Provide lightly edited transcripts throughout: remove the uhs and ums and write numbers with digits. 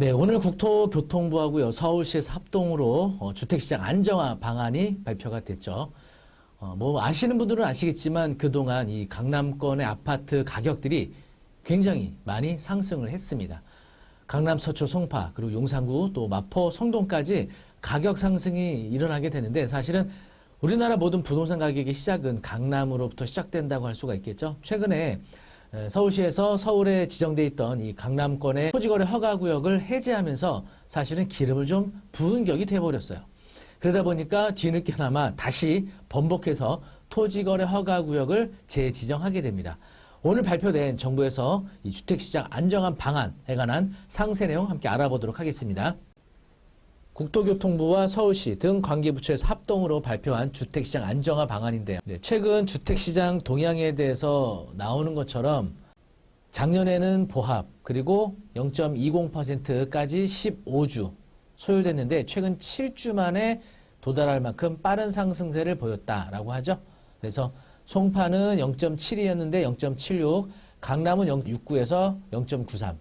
네, 오늘 국토교통부하고요, 서울시에서 합동으로 주택시장 안정화 방안이 발표가 됐죠. 뭐 아시는 분들은 아시겠지만 그동안 이 강남권의 아파트 가격들이 굉장히 많이 상승을 했습니다. 강남, 서초, 송파, 그리고 용산구, 또 마포, 성동까지 가격 상승이 일어나게 되는데 사실은 우리나라 모든 부동산 가격의 시작은 강남으로부터 시작된다고 할 수가 있겠죠. 최근에 서울시에서 서울에 지정돼 있던 이 강남권의 토지거래 허가구역을 해제하면서 사실은 기름을 좀 부은 격이 돼버렸어요. 그러다 보니까 뒤늦게나마 다시 번복해서 토지거래 허가구역을 재지정하게 됩니다. 오늘 발표된 정부에서 이 주택시장 안정화 방안에 관한 상세 내용 함께 알아보도록 하겠습니다. 국토교통부와 서울시 등 관계부처에서 합동으로 발표한 주택시장 안정화 방안인데요. 최근 주택시장 동향에 대해서 나오는 것처럼 작년에는 보합 그리고 0.20%까지 15주 소요됐는데 최근 7주 만에 도달할 만큼 빠른 상승세를 보였다라고 하죠. 그래서 송파는 0.72였는데 0.76, 강남은 0.69에서 0.93,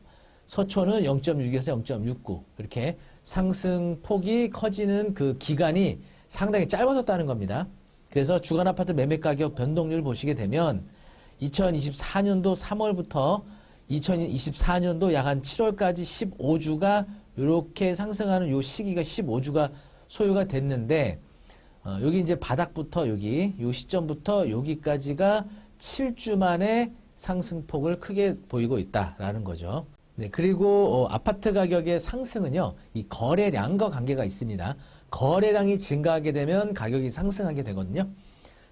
서초는 0.6에서 0.69 이렇게 상승폭이 커지는 그 기간이 상당히 짧아졌다는 겁니다. 그래서 주간 아파트 매매 가격 변동률 보시게 되면 2024년도 3월부터 2024년도 약 한 7월까지 15주가 이렇게 상승하는 요 시기가 15주가 소요가 됐는데 여기 이제 바닥부터 여기 요 시점부터 여기까지가 7주 만에 상승폭을 크게 보이고 있다라는 거죠. 네, 그리고 아파트 가격의 상승은요, 이 거래량과 관계가 있습니다. 거래량이 증가하게 되면 가격이 상승하게 되거든요.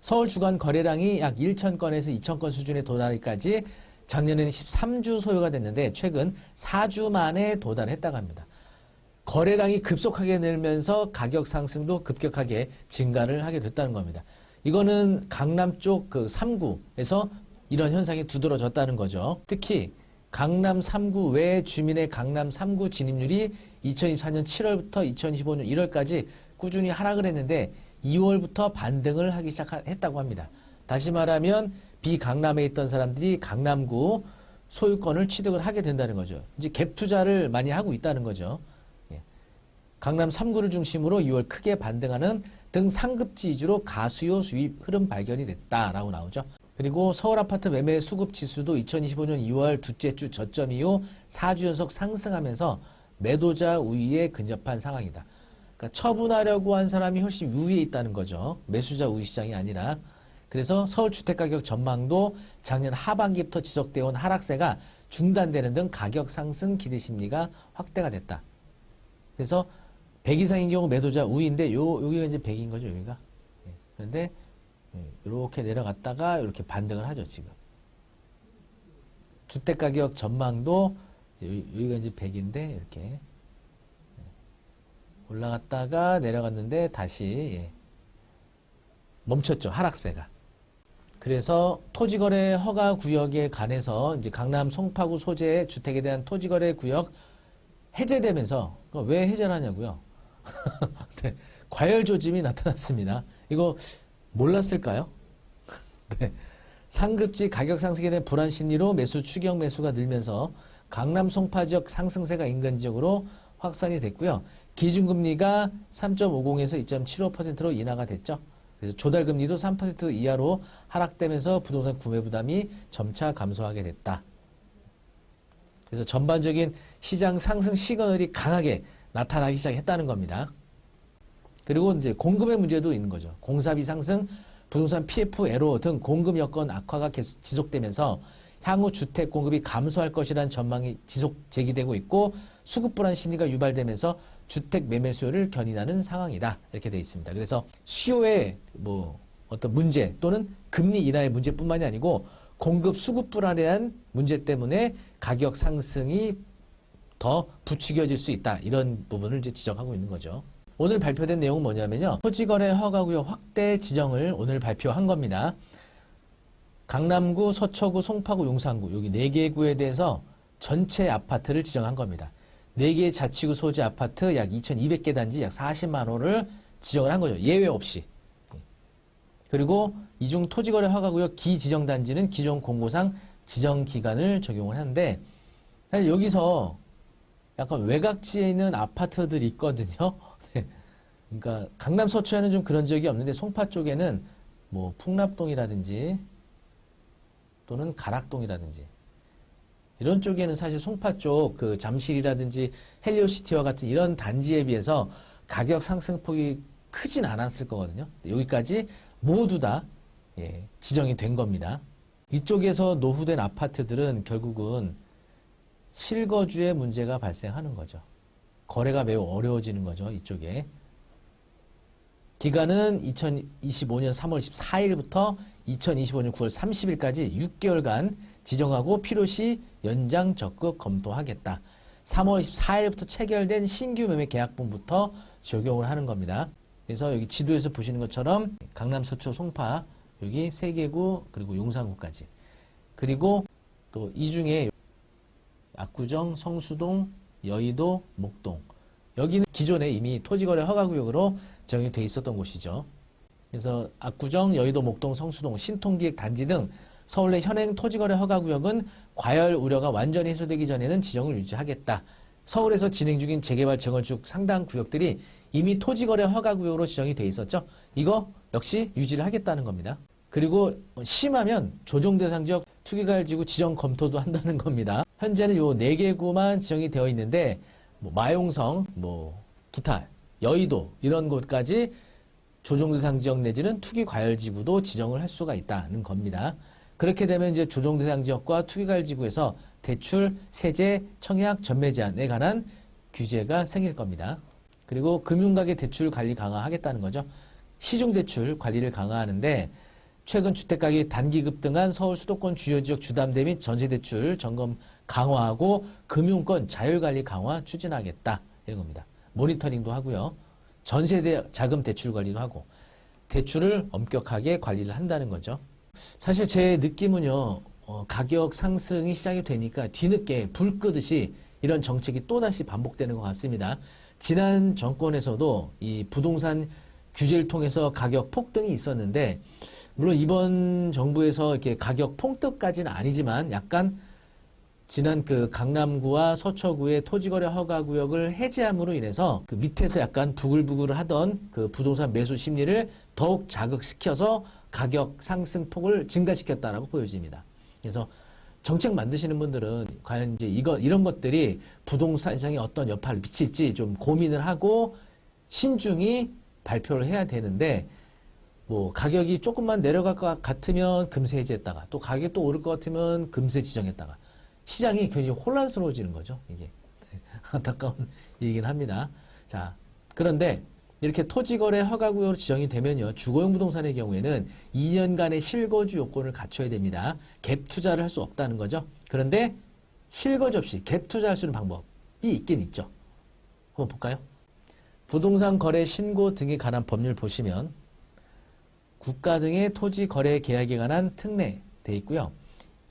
서울 주간 거래량이 약 1,000건에서 2,000건 수준에 도달하기까지 작년에는 13주 소요가 됐는데 최근 4주 만에 도달했다고 합니다. 거래량이 급속하게 늘면서 가격 상승도 급격하게 증가를 하게 됐다는 겁니다. 이거는 강남 쪽 그 3구에서 이런 현상이 두드러졌다는 거죠. 특히 강남 3구 외 주민의 강남 3구 진입률이 2024년 7월부터 2025년 1월까지 꾸준히 하락을 했는데 2월부터 반등을 하기 시작했다고 합니다. 다시 말하면 비강남에 있던 사람들이 강남구 소유권을 취득을 하게 된다는 거죠. 이제 갭 투자를 많이 하고 있다는 거죠. 강남 3구를 중심으로 2월 크게 반등하는 등 상급지 위주로 가수요 수입 흐름 발견이 됐다라고 나오죠. 그리고 서울 아파트 매매 수급 지수도 2025년 2월 둘째 주 저점 이후 4주 연속 상승하면서 매도자 우위에 근접한 상황이다. 그러니까 처분하려고 한 사람이 훨씬 우위에 있다는 거죠. 매수자 우위 시장이 아니라. 그래서 서울 주택가격 전망도 작년 하반기부터 지속되어 온 하락세가 중단되는 등 가격 상승 기대 심리가 확대가 됐다. 그래서 100 이상인 경우 매도자 우위인데 여기가 이제 100인 거죠, 여기가. 그런데 이렇게 내려갔다가 이렇게 반등을 하죠, 지금. 주택가격 전망도 여기가 이제 100인데 이렇게 올라갔다가 내려갔는데 다시 멈췄죠, 하락세가. 그래서 토지거래 허가 구역에 관해서 이제 강남 송파구 소재의 주택에 대한 토지거래 구역 해제되면서 왜 해제를 하냐고요? 네, 과열 조짐이 나타났습니다. 이거 몰랐을까요? 네. 상급지 가격 상승에 대한 불안 심리로 매수 추격 매수가 늘면서 강남 송파 지역 상승세가 인근 지역으로 확산이 됐고요. 기준금리가 3.50에서 2.75%로 인하가 됐죠. 그래서 조달금리도 3% 이하로 하락되면서 부동산 구매 부담이 점차 감소하게 됐다. 그래서 전반적인 시장 상승 시그널이 강하게 나타나기 시작했다는 겁니다. 그리고 이제 공급의 문제도 있는 거죠. 공사비 상승, 부동산 PF 애로 등 공급 여건 악화가 계속 지속되면서 향후 주택 공급이 감소할 것이라는 전망이 지속 제기되고 있고 수급 불안 심리가 유발되면서 주택 매매 수요를 견인하는 상황이다. 이렇게 되어 있습니다. 그래서 수요의 어떤 문제 또는 금리 인하의 문제뿐만이 아니고 공급 수급 불안에 대한 문제 때문에 가격 상승이 더 부추겨질 수 있다. 이런 부분을 이제 지적하고 있는 거죠. 오늘 발표된 내용은 뭐냐면요. 토지거래 허가구역 확대 지정을 오늘 발표한 겁니다. 강남구, 서초구, 송파구, 용산구 여기 4개 구에 대해서 전체 아파트를 지정한 겁니다. 4개 자치구 소재 아파트 약 2,200개 단지 약 40만 호를 지정을 한 거죠. 예외 없이. 그리고 이중 토지거래 허가구역 기지정 단지는 기존 공고상 지정 기간을 적용을 하는데 사실 여기서 약간 외곽지에 있는 아파트들이 있거든요. 네. 그러니까 강남 서초에는 좀 그런 지역이 없는데 송파 쪽에는 뭐 풍납동이라든지 또는 가락동이라든지 이런 쪽에는 사실 송파 쪽 그 잠실이라든지 헬리오시티와 같은 이런 단지에 비해서 가격 상승폭이 크진 않았을 거거든요. 여기까지 모두 다 지정이 된 겁니다. 이쪽에서 노후된 아파트들은 결국은 실거주의 문제가 발생하는 거죠. 거래가 매우 어려워지는 거죠. 이쪽에. 기간은 2025년 3월 14일부터 2025년 9월 30일까지 6개월간 지정하고 필요시 연장 적극 검토하겠다. 3월 24일부터 체결된 신규 매매 계약분부터 적용을 하는 겁니다. 그래서 여기 지도에서 보시는 것처럼 강남, 서초, 송파 여기 3개구 그리고 용산구까지 그리고 또 이 중에 압구정, 성수동, 여의도, 목동 여기는 기존에 이미 토지거래 허가구역으로 지정이 돼 있었던 곳이죠. 그래서 압구정, 여의도, 목동, 성수동, 신통기획 단지 등 서울 내 현행 토지거래 허가구역은 과열 우려가 완전히 해소되기 전에는 지정을 유지하겠다. 서울에서 진행 중인 재개발, 재건축 상당 구역들이 이미 토지거래 허가구역으로 지정이 돼 있었죠. 이거 역시 유지를 하겠다는 겁니다. 그리고 심하면 조정대상지역 투기가열지구 지정 검토도 한다는 겁니다. 현재는 요 4개구만 지정이 되어 있는데 뭐 마용성, 뭐 기타, 여의도 이런 곳까지 조정대상 지역 내지는 투기과열지구도 지정을 할 수가 있다는 겁니다. 그렇게 되면 이제 조정대상 지역과 투기과열지구에서 대출, 세제, 청약, 전매 제한에 관한 규제가 생길 겁니다. 그리고 금융가계 대출 관리 강화하겠다는 거죠. 시중대출 관리를 강화하는데 최근 주택가격이 단기 급등한 서울 수도권 주요 지역 주담대 및 전세대출 점검 강화하고 금융권 자율관리 강화 추진하겠다. 이런 겁니다. 모니터링도 하고요. 전세대 자금 대출 관리도 하고 대출을 엄격하게 관리를 한다는 거죠. 사실 제 느낌은요. 가격 상승이 시작이 되니까 뒤늦게 불 끄듯이 이런 정책이 또다시 반복되는 것 같습니다. 지난 정권에서도 이 부동산 규제를 통해서 가격 폭등이 있었는데 물론 이번 정부에서 이렇게 가격 폭등까지는 아니지만 약간 지난 그 강남구와 서초구의 토지거래 허가구역을 해제함으로 인해서 그 밑에서 약간 부글부글 하던 그 부동산 매수 심리를 더욱 자극시켜서 가격 상승폭을 증가시켰다라고 보여집니다. 그래서 정책 만드시는 분들은 과연 이제 이런 것들이 부동산 시장에 어떤 여파를 미칠지 좀 고민을 하고 신중히 발표를 해야 되는데 뭐 가격이 조금만 내려갈 것 같으면 금세 해제했다가 또 가격이 또 오를 것 같으면 금세 지정했다가 시장이 굉장히 혼란스러워지는 거죠. 이게 안타까운 얘기긴 합니다. 자, 그런데 이렇게 토지거래 허가구역으로 지정이 되면요. 주거용 부동산의 경우에는 2년간의 실거주 요건을 갖춰야 됩니다. 갭 투자를 할 수 없다는 거죠. 그런데 실거주 없이 갭 투자할 수 있는 방법이 있긴 있죠. 한번 볼까요? 부동산 거래 신고 등에 관한 법률 보시면 국가 등의 토지 거래 계약에 관한 특례 돼 있고요.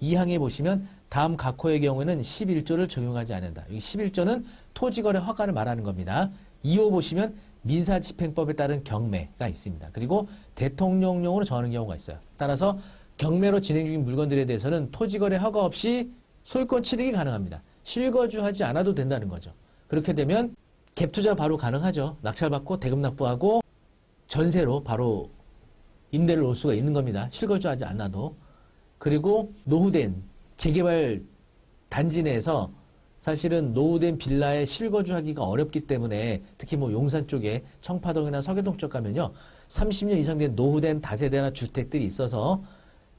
2항에 보시면 다음 각 호의 경우에는 11조를 적용하지 않는다. 여기 11조는 토지거래 허가를 말하는 겁니다. 2호 보시면 민사집행법에 따른 경매가 있습니다. 그리고 대통령령으로 정하는 경우가 있어요. 따라서 경매로 진행 중인 물건들에 대해서는 토지거래 허가 없이 소유권 취득이 가능합니다. 실거주하지 않아도 된다는 거죠. 그렇게 되면 갭투자 바로 가능하죠. 낙찰받고 대금 납부하고 전세로 바로 임대를 올 수가 있는 겁니다. 실거주하지 않아도. 그리고 노후된 재개발 단지 내에서 사실은 노후된 빌라에 실거주하기가 어렵기 때문에 특히 뭐 용산 쪽에 청파동이나 서계동 쪽 가면요. 30년 이상 된 노후된 다세대나 주택들이 있어서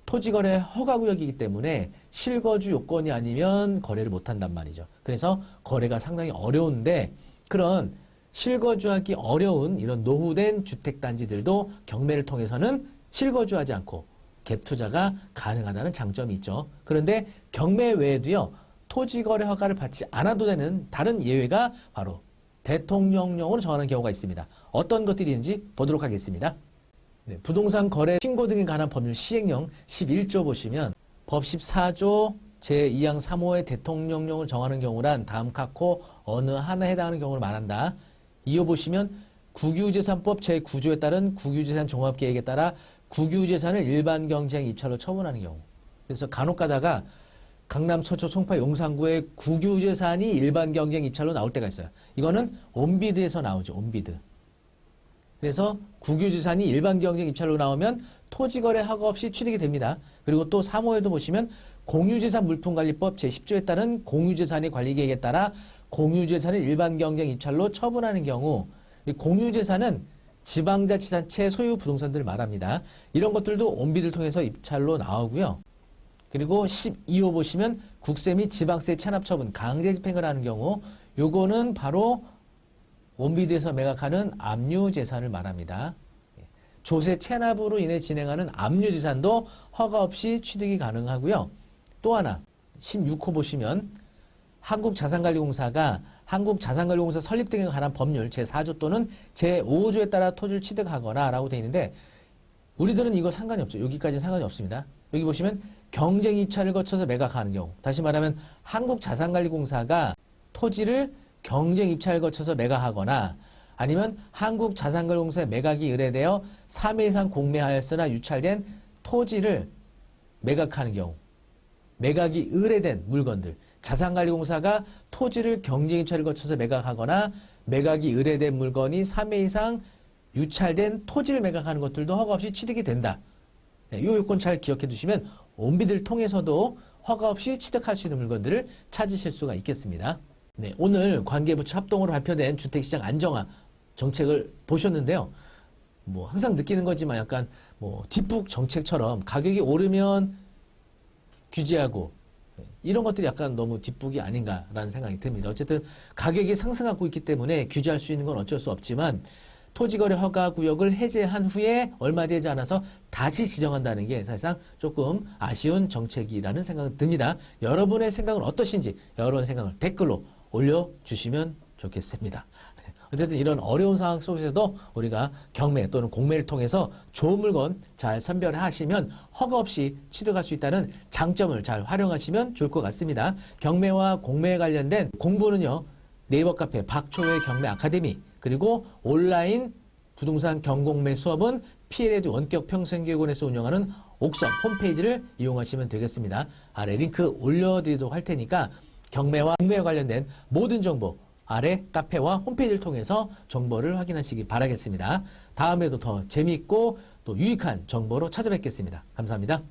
토지거래 허가구역이기 때문에 실거주 요건이 아니면 거래를 못한단 말이죠. 그래서 거래가 상당히 어려운데 그런 실거주하기 어려운 이런 노후된 주택단지들도 경매를 통해서는 실거주하지 않고 갭 투자가 가능하다는 장점이 있죠. 그런데 경매 외에도요. 토지거래 허가를 받지 않아도 되는 다른 예외가 바로 대통령령으로 정하는 경우가 있습니다. 어떤 것들이 있는지 보도록 하겠습니다. 네, 부동산 거래 신고 등에 관한 법률 시행령 11조 보시면 법 14조 제2항 3호의 대통령령을 정하는 경우란 다음 각호 어느 하나에 해당하는 경우를 말한다. 이어 보시면 국유재산법 제9조에 따른 국유재산 종합계획에 따라 국유재산을 일반 경쟁 입찰로 처분하는 경우. 그래서 간혹 가다가 강남, 서초, 송파, 용산구의 국유재산이 일반 경쟁 입찰로 나올 때가 있어요. 이거는 온비드에서 나오죠. 온비드. 그래서 국유재산이 일반 경쟁 입찰로 나오면 토지거래 허가 없이 취득이 됩니다. 그리고 또 3호에도 보시면 공유재산 물품관리법 제10조에 따른 공유재산의 관리계획에 따라 공유재산을 일반 경쟁 입찰로 처분하는 경우, 이 공유재산은 지방자치단체 소유 부동산들을 말합니다. 이런 것들도 온비드를 통해서 입찰로 나오고요. 그리고 12호 보시면 국세 및 지방세 체납 처분 강제 집행을 하는 경우, 요거는 바로 온비드에서 매각하는 압류재산을 말합니다. 조세 체납으로 인해 진행하는 압류재산도 허가 없이 취득이 가능하고요. 또 하나 16호 보시면 한국자산관리공사가 한국자산관리공사 설립 등에 관한 법률 제4조 또는 제5조에 따라 토지를 취득하거나 라고 되어 있는데, 우리들은 이거 상관이 없죠. 여기까지는 상관이 없습니다. 여기 보시면 경쟁 입찰을 거쳐서 매각하는 경우, 다시 말하면 한국자산관리공사가 토지를 경쟁 입찰을 거쳐서 매각하거나 아니면 한국자산관리공사에 매각이 의뢰되어 3회 이상 공매하였으나 유찰된 토지를 매각하는 경우, 매각이 의뢰된 물건들, 자산관리공사가 토지를 경쟁 입찰을 거쳐서 매각하거나 매각이 의뢰된 물건이 3회 이상 유찰된 토지를 매각하는 것들도 허가 없이 취득이 된다. 이 요건 잘 기억해 두시면 온비드를 통해서도 허가 없이 취득할 수 있는 물건들을 찾으실 수가 있겠습니다. 네, 오늘 관계부처 합동으로 발표된 주택시장 안정화 정책을 보셨는데요. 뭐 항상 느끼는 거지만 약간 뭐 뒷북 정책처럼 가격이 오르면 규제하고 이런 것들이 약간 너무 뒷북이 아닌가라는 생각이 듭니다. 어쨌든 가격이 상승하고 있기 때문에 규제할 수 있는 건 어쩔 수 없지만 토지거래 허가 구역을 해제한 후에 얼마 되지 않아서 다시 지정한다는 게 사실상 조금 아쉬운 정책이라는 생각이 듭니다. 여러분의 생각은 어떠신지 여러분의 생각을 댓글로 올려주시면 좋겠습니다. 어쨌든 이런 어려운 상황 속에서도 우리가 경매 또는 공매를 통해서 좋은 물건 잘 선별하시면 허가 없이 취득할 수 있다는 장점을 잘 활용하시면 좋을 것 같습니다. 경매와 공매에 관련된 공부는요, 네이버 카페 박초의 경매 아카데미, 그리고 온라인 부동산 경공매 수업은 PLED 원격 평생교육원에서 운영하는 옥석 홈페이지를 이용하시면 되겠습니다. 아래 링크 올려드리도록 할 테니까 경매와 공매에 관련된 모든 정보 아래 카페와 홈페이지를 통해서 정보를 확인하시기 바라겠습니다. 다음에도 더 재미있고 또 유익한 정보로 찾아뵙겠습니다. 감사합니다.